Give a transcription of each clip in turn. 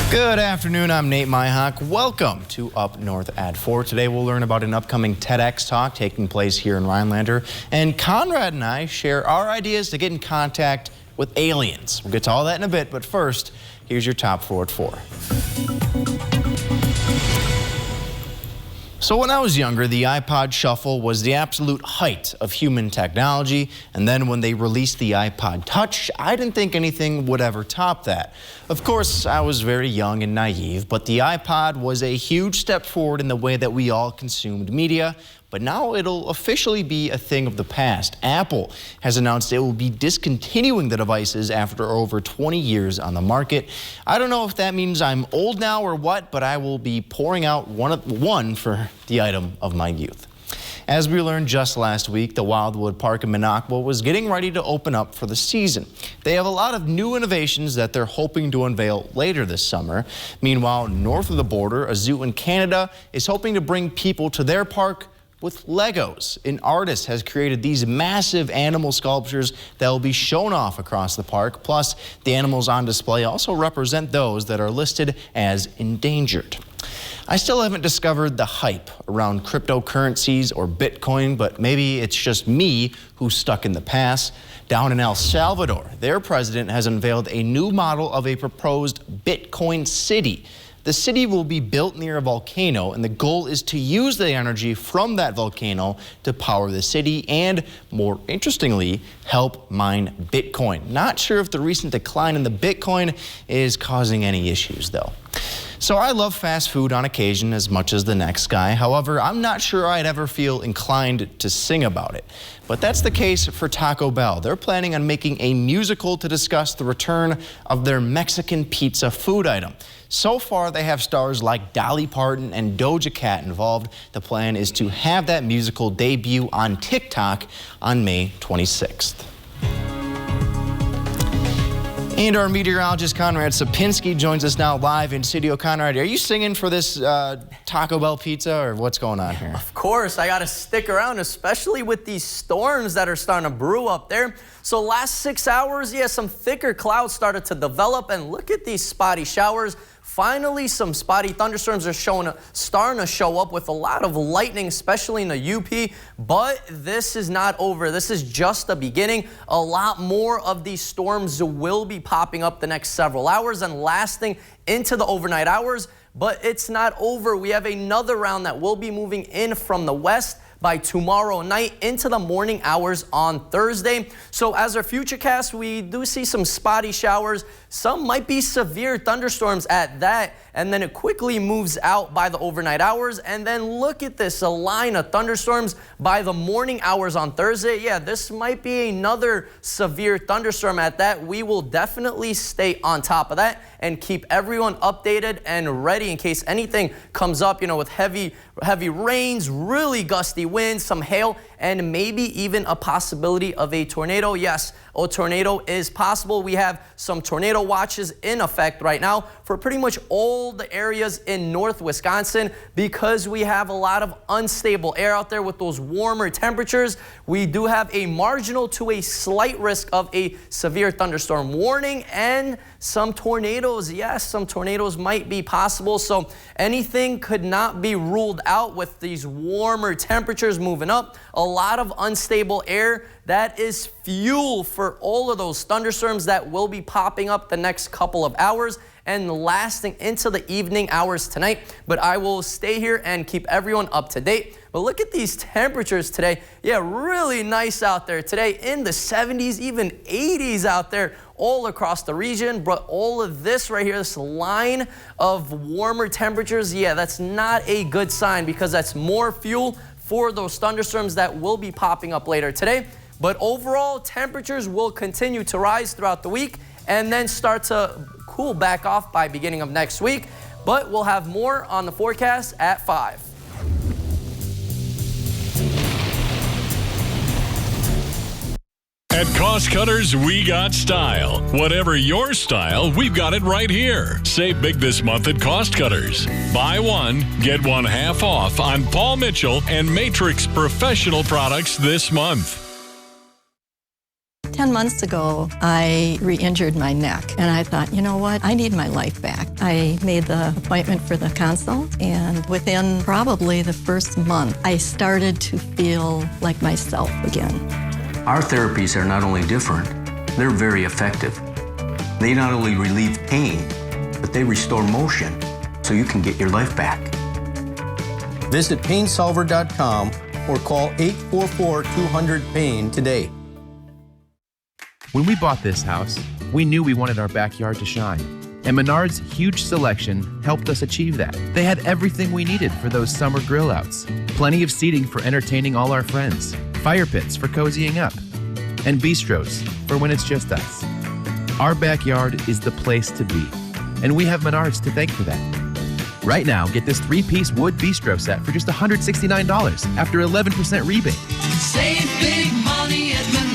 Good afternoon, I'm Nate Myhawk. Welcome to Up North at 4. Today we'll learn about an upcoming TEDx talk taking place here in Rhinelander. And Conrad and I share our ideas to get in contact with aliens. We'll get to all that in a bit, but first, here's your top 4 at 4. So when I was younger, the iPod Shuffle was the absolute height of human technology, and then when they released the iPod Touch, I didn't think anything would ever top that. Of course, I was very young and naive, but the iPod was a huge step forward in the way that we all consumed media. But now it'll officially be a thing of the past. Apple has announced it will be discontinuing the devices after over 20 years on the market. I don't know if that means I'm old now or what, but I will be pouring out one for the item of my youth. As we learned just last week, the Wildwood Park in Minocqua was getting ready to open up for the season. They have a lot of new innovations that they're hoping to unveil later this summer. Meanwhile, north of the border, a zoo in Canada is hoping to bring people to their park with Legos. An artist has created these massive animal sculptures that will be shown off across the park. Plus, the animals on display also represent those that are listed as endangered. I still haven't discovered the hype around cryptocurrencies or Bitcoin, but maybe it's just me who's stuck in the past. Down in El Salvador, their president has unveiled a new model of a proposed Bitcoin city. The city will be built near a volcano, and the goal is to use the energy from that volcano to power the city and, more interestingly, help mine Bitcoin. Not sure if the recent decline in the Bitcoin is causing any issues, though. So I love fast food on occasion as much as the next guy. However, I'm not sure I'd ever feel inclined to sing about it. But that's the case for Taco Bell. They're planning on making a musical to discuss the return of their Mexican pizza food item. So far, they have stars like Dolly Parton and Doja Cat involved. The plan is to have that musical debut on TikTok on May 26th. And our meteorologist, Conrad Sapinski, joins us now live in studio. Conrad, are you singing for this Taco Bell pizza, or what's going on here? Of course, I got to stick around, especially with these storms that are starting to brew up there. So last 6 hours, some thicker clouds started to develop, and look at these spotty showers. Finally, some spotty thunderstorms are starting to show up with a lot of lightning, especially in the UP. But this is not over. This is just the beginning. A lot more of these storms will be popping up the next several hours and lasting into the overnight hours. But it's not over. We have another round that will be moving in from the west by tomorrow night into the morning hours on Thursday. So as our futurecast, we do see some spotty showers. Some might be severe thunderstorms at that, and then it quickly moves out by the overnight hours. And then look at this, a line of thunderstorms by the morning hours on Thursday. This might be another severe thunderstorm at that. We will definitely stay on top of that and keep everyone updated and ready in case anything comes up, with heavy rains, really gusty winds, some hail, and maybe even a possibility of a tornado. Yes, a tornado is possible. We have some tornado watches in effect right now for pretty much all the areas in North Wisconsin because we have a lot of unstable air out there with those warmer temperatures. We do have a marginal to a slight risk of a severe thunderstorm warning and some tornadoes. Yes, some tornadoes might be possible. So anything could not be ruled out with these warmer temperatures moving up. A lot of unstable air. That is fuel for all of those thunderstorms that will be popping up the next couple of hours and lasting into the evening hours tonight. But I will stay here and keep everyone up to date. But look at these temperatures today. Really nice out there today, in the 70s, even 80s out there all across the region. But all of this right here, this line of warmer temperatures, that's not a good sign because that's more fuel for those thunderstorms that will be popping up later today. But overall, temperatures will continue to rise throughout the week and then start to cool back off by beginning of next week. But we'll have more on the forecast at 5. At Cost Cutters, we got style. Whatever your style, we've got it right here. Save big this month at Cost Cutters. Buy one, get one half off on Paul Mitchell and Matrix Professional products this month. 10 months ago, I re-injured my neck, and I thought, you know what, I need my life back. I made the appointment for the consult, and within probably the first month, I started to feel like myself again. Our therapies are not only different, they're very effective. They not only relieve pain, but they restore motion so you can get your life back. Visit painsolver.com or call 844-200-PAIN today. When we bought this house, we knew we wanted our backyard to shine. And Menards' huge selection helped us achieve that. They had everything we needed for those summer grill outs. Plenty of seating for entertaining all our friends. Fire pits for cozying up. And bistros for when it's just us. Our backyard is the place to be. And we have Menards to thank for that. Right now, get this 3-piece wood bistro set for just $169 after 11% rebate. Save big money at Menards.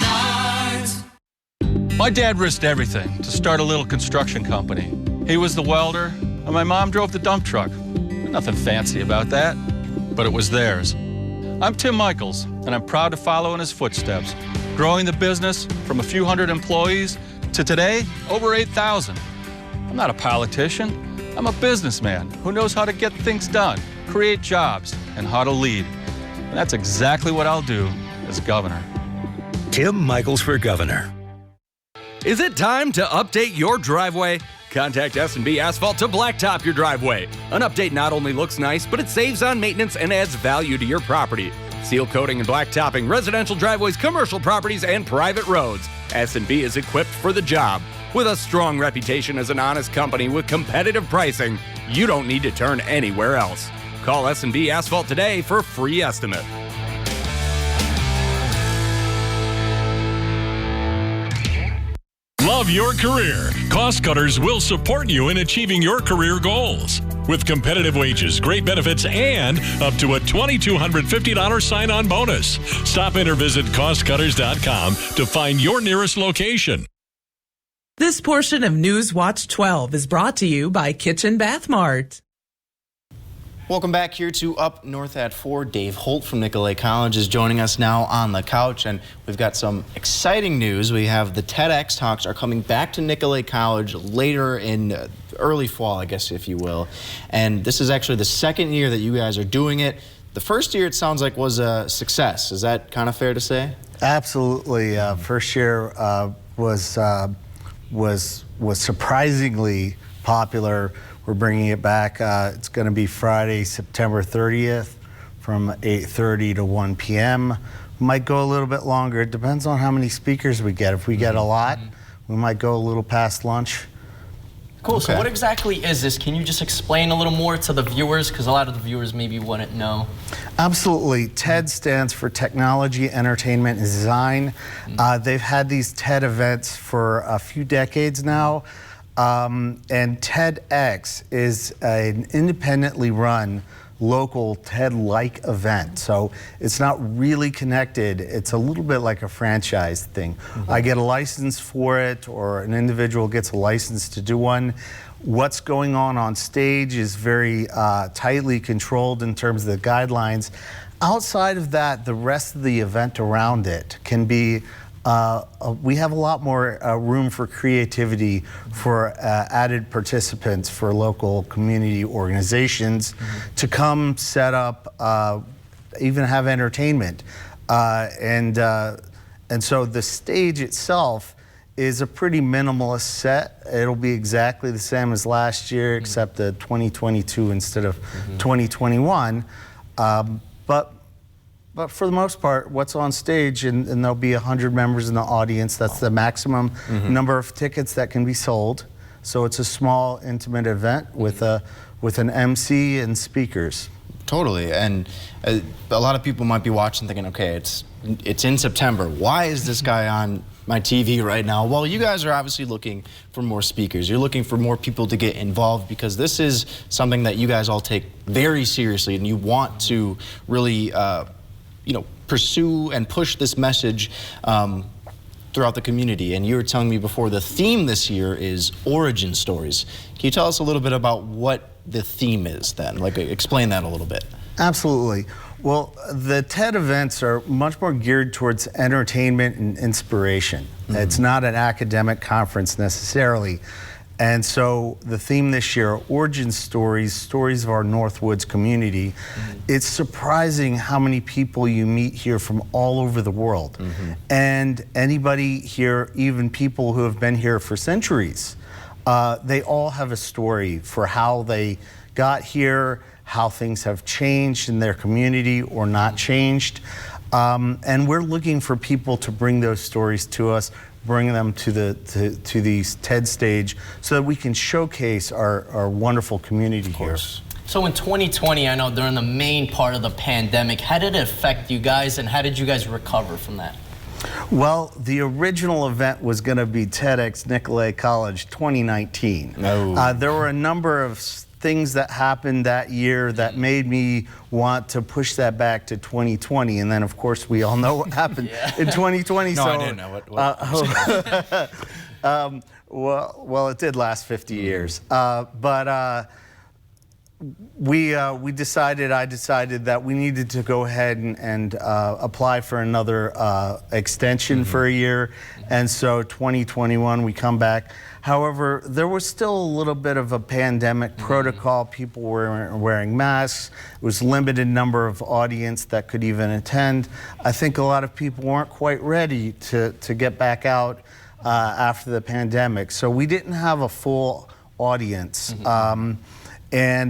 My dad risked everything to start a little construction company. He was the welder, and my mom drove the dump truck. Nothing fancy about that, but it was theirs. I'm Tim Michaels, and I'm proud to follow in his footsteps, growing the business from a few hundred employees to today, over 8,000. I'm not a politician. I'm a businessman who knows how to get things done, create jobs, and how to lead. And that's exactly what I'll do as governor. Tim Michaels for governor. Is it time to update your driveway? Contact S&B Asphalt to blacktop your driveway. An update not only looks nice, but it saves on maintenance and adds value to your property. Seal coating and blacktopping residential driveways, commercial properties, and private roads. S&B is equipped for the job. With a strong reputation as an honest company with competitive pricing, you don't need to turn anywhere else. Call S&B Asphalt today for a free estimate. Love your career? Cost Cutters will support you in achieving your career goals. With competitive wages, great benefits, and up to a $2,250 sign-on bonus. Stop in or visit costcutters.com to find your nearest location. This portion of News Watch 12 is brought to you by Kitchen Bath Mart. Welcome back here to Up North at 4. Dave Holt from Nicolet College is joining us now on the couch, and we've got some exciting news. We have the TEDx talks are coming back to Nicolet College later in early fall, I guess, if you will. And this is actually the second year that you guys are doing it. The first year, it sounds like, was a success. Is that kind of fair to say? Absolutely. First year was surprisingly popular. We're bringing it back. It's going to be Friday, September 30th from 8:30 to 1 p.m. Might go a little bit longer. It depends on how many speakers we get. If we get a lot, we might go a little past lunch. Cool. Okay. So what exactly is this? Can you just explain a little more to the viewers? Because a lot of the viewers maybe wouldn't know. Absolutely. TED stands for Technology, Entertainment, and Design. They've had these TED events for a few decades now. And TEDx is an independently run local TED-like event. So it's not really connected. It's a little bit like a franchise thing. I get a license for it, or an individual gets a license to do one. What's going on stage is very tightly controlled in terms of the guidelines. Outside of that, the rest of the event around it can be we have a lot more room for creativity for added participants, for local community organizations to come set up, even have entertainment. And so the stage itself is a pretty minimalist set. It'll be exactly the same as last year, except the 2022 instead of 2021. But for the most part, what's on stage, and there'll be 100 members in the audience. That's the maximum number of tickets that can be sold. So it's a small, intimate event with an MC and speakers. Totally. And a lot of people might be watching thinking, okay, it's in September. Why is this guy on my TV right now? Well, you guys are obviously looking for more speakers. You're looking for more people to get involved, because this is something that you guys all take very seriously, and you want to really pursue and push this message throughout the community. And you were telling me before, the theme this year is origin stories. Can you tell us a little bit about what the theme is then? Like, explain that a little bit. Absolutely. Well, the TED events are much more geared towards entertainment and inspiration. It's not an academic conference necessarily. And so the theme this year, origin stories, stories of our Northwoods community. It's surprising how many people you meet here from all over the world. And anybody here, even people who have been here for centuries, they all have a story for how they got here, how things have changed in their community or not changed. And we're looking for people to bring those stories to us, bring them to the TED stage so that we can showcase our wonderful community here. So in 2020, I know during the main part of the pandemic, how did it affect you guys and how did you guys recover from that? Well, the original event was going to be TEDx Nicolet College 2019. There were a number of things that happened that year that made me want to push that back to 2020, and then of course we all know what happened in 2020. No, I didn't know what well, it did last 50 years, but I decided that we needed to go ahead and apply for another extension for a year, and so 2021 we come back. However, there was still a little bit of a pandemic protocol. People were wearing masks. It was limited number of audience that could even attend. I think a lot of people weren't quite ready to get back out after the pandemic. So we didn't have a full audience. And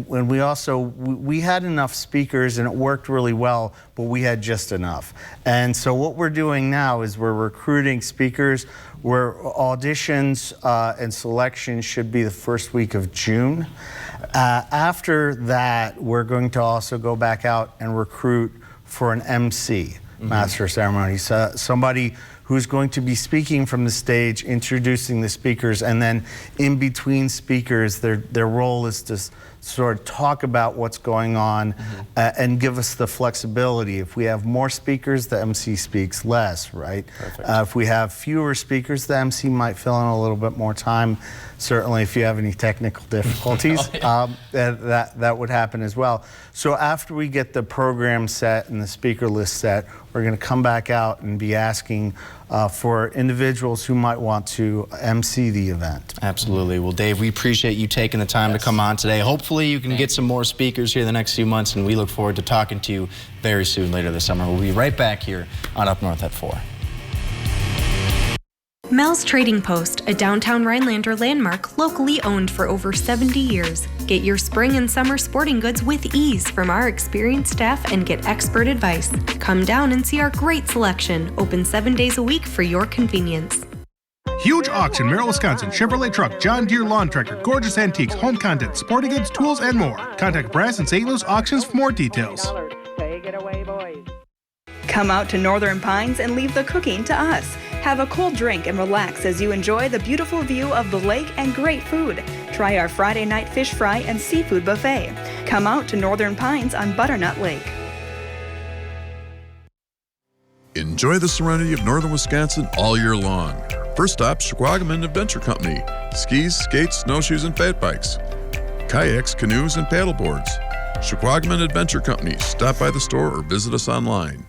when we had enough speakers and it worked really well, but we had just enough. And so what we're doing now is we're recruiting speakers. Where auditions and selections should be the first week of June. After that, we're going to also go back out and recruit for an MC, Master of Ceremonies, somebody who's going to be speaking from the stage, introducing the speakers, and then in between speakers, their role is to sort of talk about what's going on and give us the flexibility. If we have more speakers, the MC speaks less, right? If we have fewer speakers, the MC might fill in a little bit more time. Certainly if you have any technical difficulties, that would happen as well. So after we get the program set and the speaker list set, we're going to come back out and be asking for individuals who might want to MC the event. Absolutely. Well, Dave, we appreciate you taking the time to come on today. Hopefully you can get some more speakers here the next few months, and we look forward to talking to you very soon later this summer. We'll be right back here on Up North at 4. Mel's Trading Post, a downtown Rhinelander landmark locally owned for over 70 years. Get your spring and summer sporting goods with ease from our experienced staff and get expert advice. Come down and see our great selection, open 7 days a week for your convenience. Huge auction, Merrill, Wisconsin. Chevrolet truck, John Deere lawn tractor, gorgeous antiques, home content, sporting goods, tools, and more. Contact Brass and St. Louis Auctions for more details. Take it away, boys. Come out to Northern Pines and leave the cooking to us. Have a cold drink and relax as you enjoy the beautiful view of the lake and great food. Try our Friday night fish fry and seafood buffet. Come out to Northern Pines on Butternut Lake. Enjoy the serenity of northern Wisconsin all year long. First stop, Shquagaman Adventure Company. Skis, skates, snowshoes, and fat bikes. Kayaks, canoes, and paddle boards. Shquagaman Adventure Company. Stop by the store or visit us online.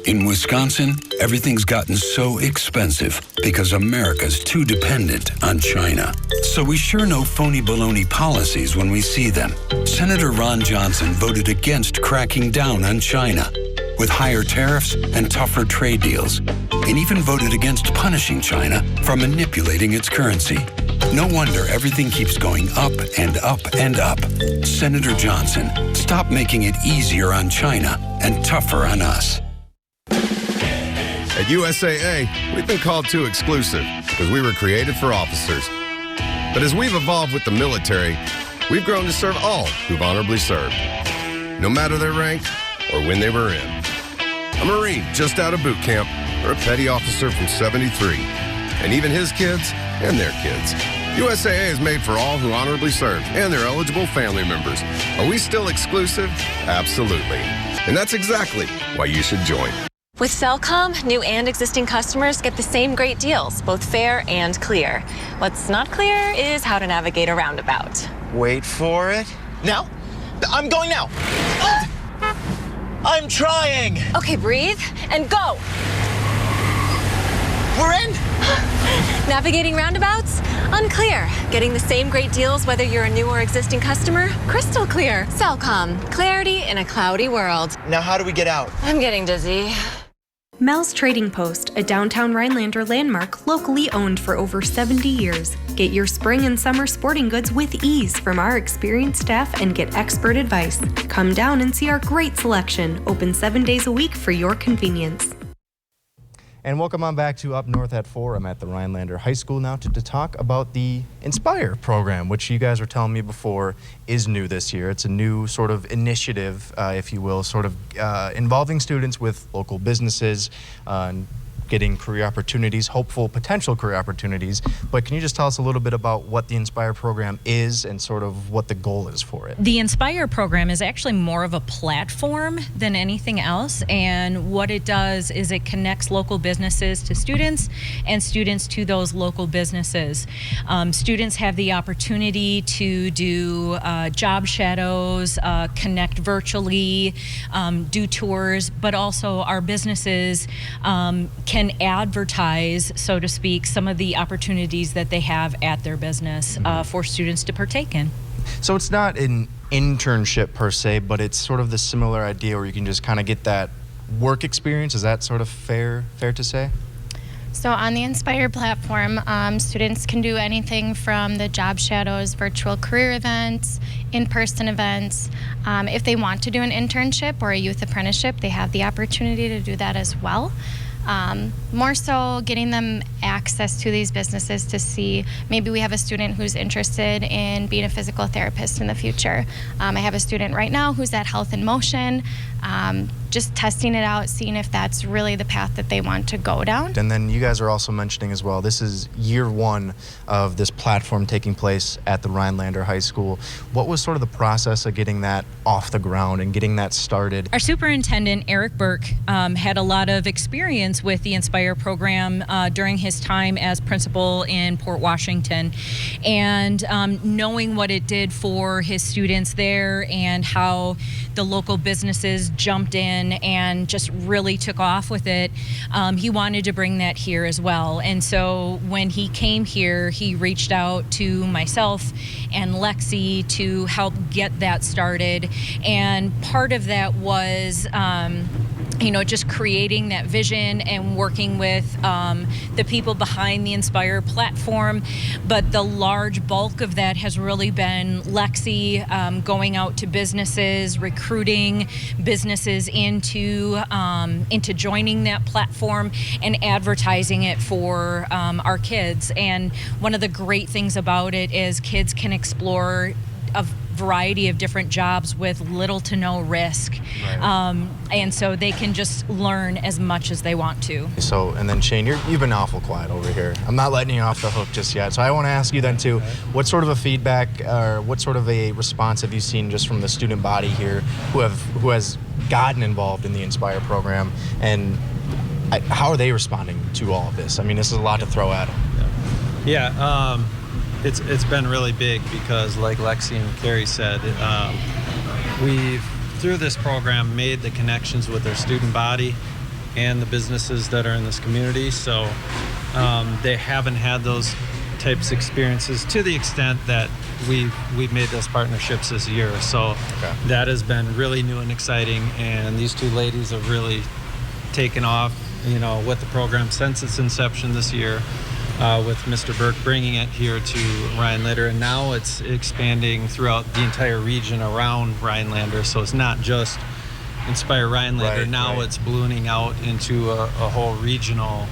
In Wisconsin, everything's gotten so expensive because America's too dependent on China. So we sure know phony baloney policies when we see them. Senator Ron Johnson voted against cracking down on China with higher tariffs and tougher trade deals, and even voted against punishing China for manipulating its currency. No wonder everything keeps going up and up and up. Senator Johnson, stop making it easier on China and tougher on us. At USAA, we've been called too exclusive because we were created for officers. But as we've evolved with the military, we've grown to serve all who've honorably served, no matter their rank or when they were in. A Marine just out of boot camp or a petty officer from 73, and even his kids and their kids. USAA is made for all who honorably served and their eligible family members. Are we still exclusive? Absolutely. And that's exactly why you should join. With Cellcom, new and existing customers get the same great deals, both fair and clear. What's not clear is how to navigate a roundabout. Wait for it. Now? I'm going now. I'm trying. Okay, breathe and go. We're in. Navigating roundabouts? Unclear. Getting the same great deals whether you're a new or existing customer? Crystal clear. Cellcom. Clarity in a cloudy world. Now how do we get out? I'm getting dizzy. Mel's Trading Post, a downtown Rhinelander landmark locally owned for over 70 years. Get your spring and summer sporting goods with ease from our experienced staff and get expert advice. Come down and see our great selection, open 7 days a week for your convenience. And welcome on back to Up North at 4. I'm at the Rhinelander High School now to talk about the Inspire program, which you guys were telling me before is new this year. It's a new sort of initiative, if you will, sort of involving students with local businesses, getting career opportunities, hopeful potential career opportunities. But can you just tell us a little bit about what the Inspire program is and sort of what the goal is for it? The Inspire program is actually more of a platform than anything else, and what it does is it connects local businesses to students and students to those local businesses. Students have the opportunity to do job shadows, connect virtually, do tours, but also our businesses can advertise, so to speak, some of the opportunities that they have at their business for students to partake in. So it's not an internship per se, but it's sort of the similar idea where you can just kind of get that work experience. Is that sort of fair to say? So on the Inspire platform, students can do anything from the job shadows, virtual career events, in-person events. If they want to do an internship or a youth apprenticeship, they have the opportunity to do that as well. More so getting them access to these businesses to see, maybe we have a student who's interested in being a physical therapist in the future. I have a student right now who's at Health in Motion, just testing it out, seeing if that's really the path that they want to go down. And then you guys are also mentioning as well, this is year one of this platform taking place at the Rhinelander High School. What was sort of the process of getting that off the ground and getting that started? Our superintendent, Eric Burke, had a lot of experience with the Inspire program during his time as principal in Port Washington. And knowing what it did for his students there and how the local businesses jumped in and just really took off with it, he wanted to bring that here as well. And so when he came here, he reached out to myself and Lexi to help get that started. And part of that was just creating that vision and working with the people behind the Inspire platform. But the large bulk of that has really been Lexi going out to businesses, recruiting businesses into joining that platform and advertising it for our kids. And one of the great things about it is kids can explore a variety of different jobs with little to no risk. Right. And so they can just learn as much as they want to. So, and then Shane, you've been awful quiet over here. I'm not letting you off the hook just yet. So I want to ask you then too, what sort of a feedback or what sort of a response have you seen just from the student body here who has gotten involved in the Inspire program, and how are they responding to all of this? I mean, this is a lot to throw at them. Yeah. It's been really big because, like Lexi and Carrie said, we've, through this program, made the connections with our student body and the businesses that are in this community. So they haven't had those types of experiences to the extent that we've made those partnerships this year. So that has been really new and exciting. And these two ladies have really taken off, with the program since its inception this year. With Mr. Burke bringing it here to Rhinelander, and now it's expanding throughout the entire region around Rhinelander. So it's not just Inspire Rhinelander. Now it's ballooning out into a whole regional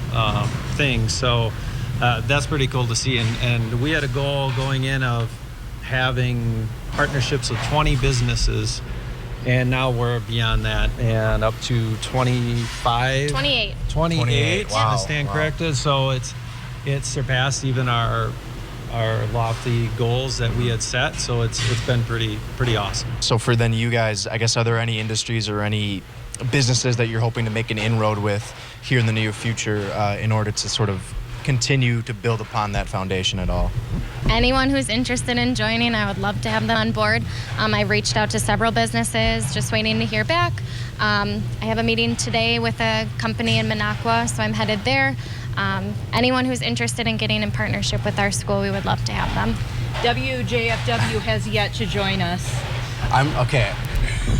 thing. So that's pretty cool to see. And we had a goal going in of having partnerships with 20 businesses, and now we're beyond that and up to 25. 28. 28. Wow. I stand corrected. So it's surpassed even our lofty goals that we had set, so it's been pretty awesome. So for then you guys, I guess, are there any industries or any businesses that you're hoping to make an inroad with here in the near future in order to sort of continue to build upon that foundation at all? Anyone who's interested in joining, I would love to have them on board. I've reached out to several businesses, just waiting to hear back. I have a meeting today with a company in Minocqua, so I'm headed there. Anyone who's interested in getting in partnership with our school, we would love to have them. WJFW has yet to join us. Okay.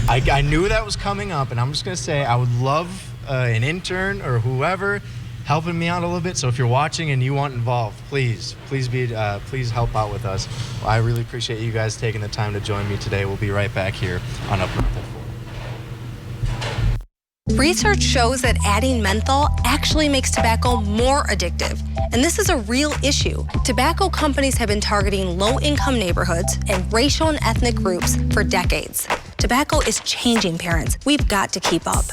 I knew that was coming up, and I'm just going to say I would love an intern or whoever helping me out a little bit. So if you're watching and you want involved, please help out with us. I really appreciate you guys taking the time to join me today. We'll be right back here on Up North at 4. Research shows that adding menthol actually makes tobacco more addictive. And this is a real issue. Tobacco companies have been targeting low-income neighborhoods and racial and ethnic groups for decades. Tobacco is changing parents. We've got to keep up.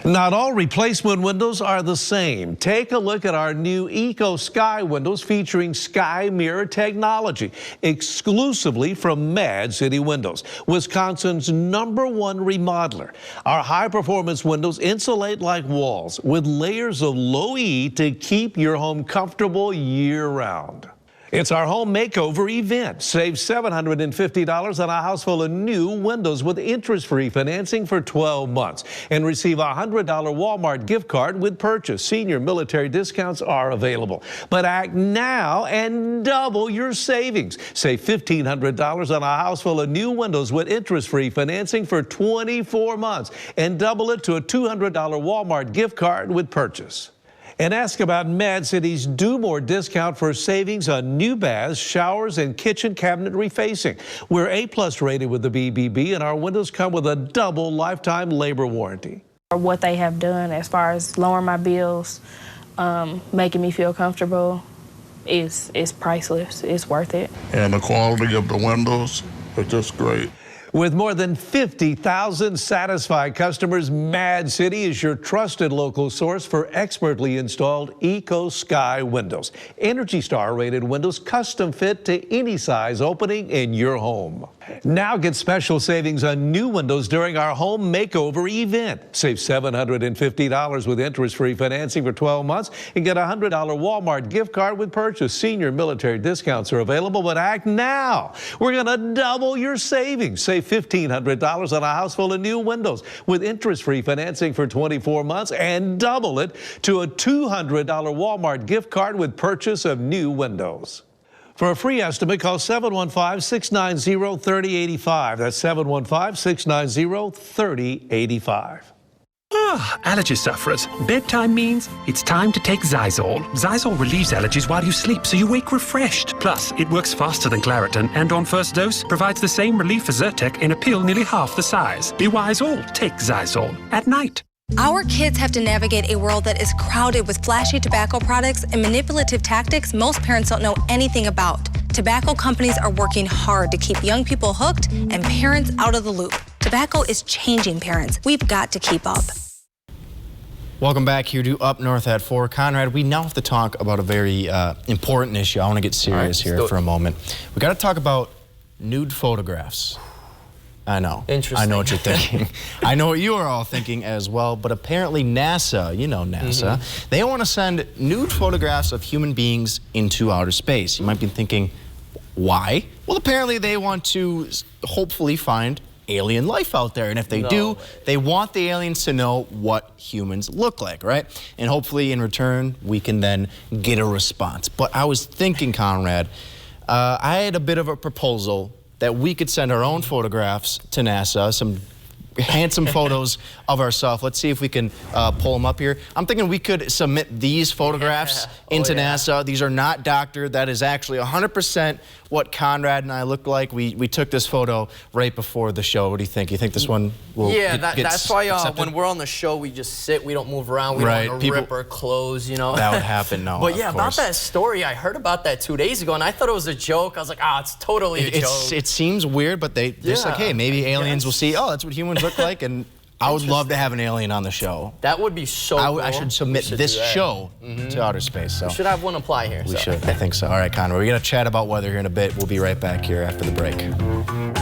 Not all replacement windows are the same. Take a look at our new Eco Sky windows featuring sky mirror technology, exclusively from Mad City Windows, Wisconsin's #1 remodeler. Our high-performance windows insulate like walls with layers of low E to keep your home comfortable year-round. It's our home makeover event. Save $750 on a house full of new windows with interest-free financing for 12 months and receive a $100 Walmart gift card with purchase. Senior military discounts are available. But act now and double your savings. Save $1,500 on a house full of new windows with interest-free financing for 24 months and double it to a $200 Walmart gift card with purchase. And ask about Mad City's Do More discount for savings on new baths, showers, and kitchen cabinet refacing. We're A+ rated with the BBB, and our windows come with a double lifetime labor warranty. What they have done as far as lowering my bills, making me feel comfortable, is priceless. It's worth it. And the quality of the windows are just great. With more than 50,000 satisfied customers, Mad City is your trusted local source for expertly installed Eco Sky windows. Energy Star rated windows custom fit to any size opening in your home. Now get special savings on new windows during our home makeover event. Save $750 with interest-free financing for 12 months and get a $100 Walmart gift card with purchase. Senior military discounts are available, but act now. We're going to double your savings. Save $1,500 on a house full of new windows with interest-free financing for 24 months and double it to a $200 Walmart gift card with purchase of new windows. For a free estimate, call 715-690-3085. That's 715-690-3085. Allergy sufferers. Bedtime means it's time to take Zysol. Zysol relieves allergies while you sleep, so you wake refreshed. Plus, it works faster than Claritin, and on first dose, provides the same relief as Zyrtec in a pill nearly half the size. Be wise all. Take Zysol at night. Our kids have to navigate a world that is crowded with flashy tobacco products and manipulative tactics most parents don't know anything about. Tobacco companies are working hard to keep young people hooked and parents out of the loop. Tobacco is changing parents. We've got to keep up. Welcome back here to Up North at 4. Conrad, we now have to talk about a very important issue. I want to get serious here for a moment. We got to talk about nude photographs. I know. Interesting. I know what you're thinking. I know what you are all thinking as well, but apparently NASA, you know NASA, they want to send nude photographs of human beings into outer space. You might be thinking, why? Well, apparently they want to hopefully find alien life out there, and if they do, they want the aliens to know what humans look like, right? And hopefully in return, we can then get a response. But I was thinking, Conrad, I had a bit of a proposal that we could send our own photographs to NASA, some handsome photos of ourselves. Let's see if we can pull them up here. I'm thinking we could submit these photographs into NASA. These are not doctored. That is actually 100% what Conrad and I look like. We took this photo right before the show. What do you think? You think this one will that's why when we're on the show, we just sit. We don't move around. We don't want to rip our clothes, you know. That would happen, no. But yeah, about that story, I heard about that 2 days ago, and I thought it was a joke. I was like, it's totally a joke. It seems weird, but they're just like, hey, maybe aliens will see, that's what humans look like, and I would love to have an alien on the show. That would be so cool. I should submit this show to outer space. So we should have one apply here. We should. I think so. All right, Conrad, we're going to chat about weather here in a bit. We'll be right back here after the break.